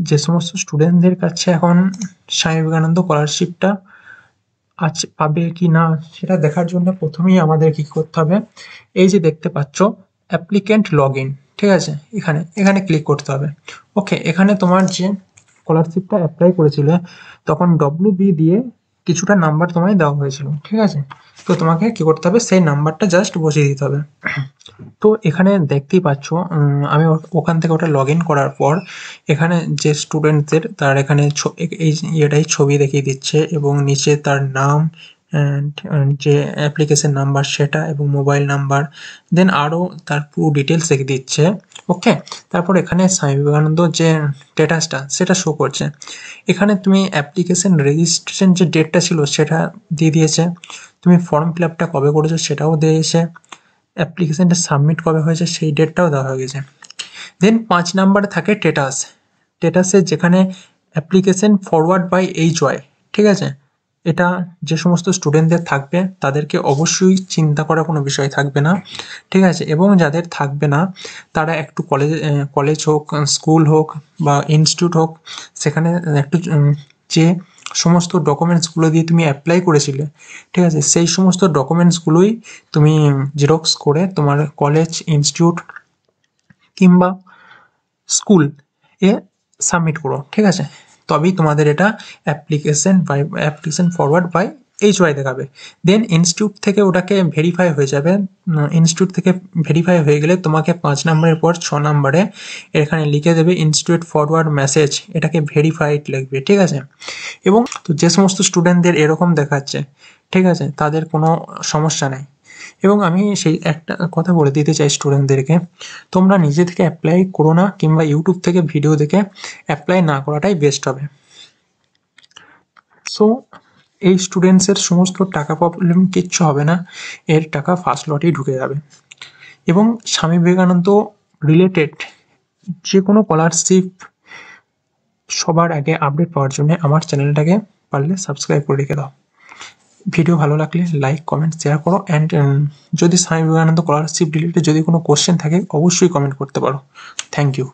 যে সমস্ত স্টুডেন্টদের কাছে এখন স্বামী বিবেকানন্দ স্কলারশিপটা আছে পাবে কি না সেটা দেখার জন্য প্রথমেই আমাদের কি করতে হবে, এই যে দেখতে পাচ্ছ অ্যাপ্লিক্যান্ট লগ ইন, ঠিক আছে, এখানে এখানে ক্লিক করতে হবে। ওকে, এখানে তোমার যে স্কলারশিপটা অ্যাপ্লাই করেছিলে তখন ডব্লিউ দিয়ে কিছুটা নাম্বার তোমায় দেওয়া হয়েছিল, ঠিক আছে। তো তোমাকে কি করতে হবে, সেই নাম্বারটা জাস্ট বসিয়ে দিতে হবে। তো এখানে দেখতেই পাচ্ছ আমি ওখান থেকে ওটা লগ ইন করার পর এখানে যে স্টুডেন্টদের তার এখানে এই ইয়েটাই ছবি দেখিয়ে দিচ্ছে এবং নিচে তার নাম and যে অ্যাপ্লিকেশন নাম্বার সেটা এবং মোবাইল নাম্বার, দেন আরও তার পুরো ডিটেলস দেখিয়ে দিচ্ছে। ওকে, তারপর এখানে স্বামী বিবেকানন্দ যে স্ট্যাটাসটা সেটা শো করছে। এখানে তুমি অ্যাপ্লিকেশন রেজিস্ট্রেশন যে ডেটটা ছিল সেটা দিয়ে দিয়েছে, তুমি ফর্ম ফিল আপটা কবে করেছো সেটাও দিয়েছে, অ্যাপ্লিকেশনটা সাবমিট কবে হয়েছে সেই ডেটটাও দেওয়া হয়ে গেছে। দেন 5 নাম্বারে থাকে স্ট্যাটাস, স্ট্যাটাসে যেখানে অ্যাপ্লিকেশন ফরওয়ার্ড বাই HY, ঠিক আছে। এটা যে সমস্ত স্টুডেন্টদের থাকবে তাদেরকে অবশ্যই চিন্তা করার কোনো বিষয় থাকবে না, ঠিক আছে। এবং যাদের থাকবে না তারা একটু কলেজ হোক, স্কুল হোক বা ইনস্টিটিউট হোক, সেখানে একটু যে সমস্ত ডকুমেন্টসগুলো দিয়ে তুমি অ্যাপ্লাই করেছিলে, ঠিক আছে, সেই সমস্ত ডকুমেন্টসগুলোই তুমি জেরক্স করে তোমার কলেজ, ইনস্টিটিউট কিংবা স্কুল এ সাবমিট করো, ঠিক আছে। তবেই তোমাদের এটা অ্যাপ্লিকেশন ফরওয়ার্ড বাই HY দেখাবে। দেন ইনস্টিটিউট থেকে ওটাকে ভেরিফাই হয়ে যাবে। ইনস্টিটিউট থেকে ভেরিফাই হয়ে গেলে তোমাকে 5 নম্বরের পর 6 নম্বরে এখানে লিখে দেবে ইনস্টিটিউট ফরওয়ার্ড মেসেজ, এটাকে ভেরিফাইড লিখবে, ঠিক আছে। এবং তো যে সমস্ত স্টুডেন্টদের এরকম দেখাচ্ছে, ঠিক আছে, তাদের কোনো সমস্যা নেই। এবং আমি সেই একটা কথা বলে দিতে চাই স্টুডেন্টদেরকে, তোমরা নিজে থেকে অ্যাপ্লাই করো না কিংবা ইউটিউব থেকে ভিডিও দেখে অ্যাপ্লাই না করাটাই বেস্ট হবে। সো এই স্টুডেন্টসের সমস্ত টাকা প্রবলেম কিচ্ছু হবে না, এর টাকা ফার্স্ট লটেই ঢুকে যাবে। এবং স্বামী বিবেকানন্দ রিলেটেড যে কোনো স্কলারশিপ সবার আগে আপডেট পাওয়ার জন্য আমার চ্যানেলটাকে পারলে সাবস্ক্রাইব করে রেখে দাও। ভিডিও ভালো লাগলে লাইক, কমেন্ট, শেয়ার করো অ্যান্ড যদি স্বামী বিবেকানন্দ স্কলারশিপ রিলেটেড যদি কোনো কোশ্চেন থাকে অবশ্যই কমেন্ট করতে পারো। Thank you.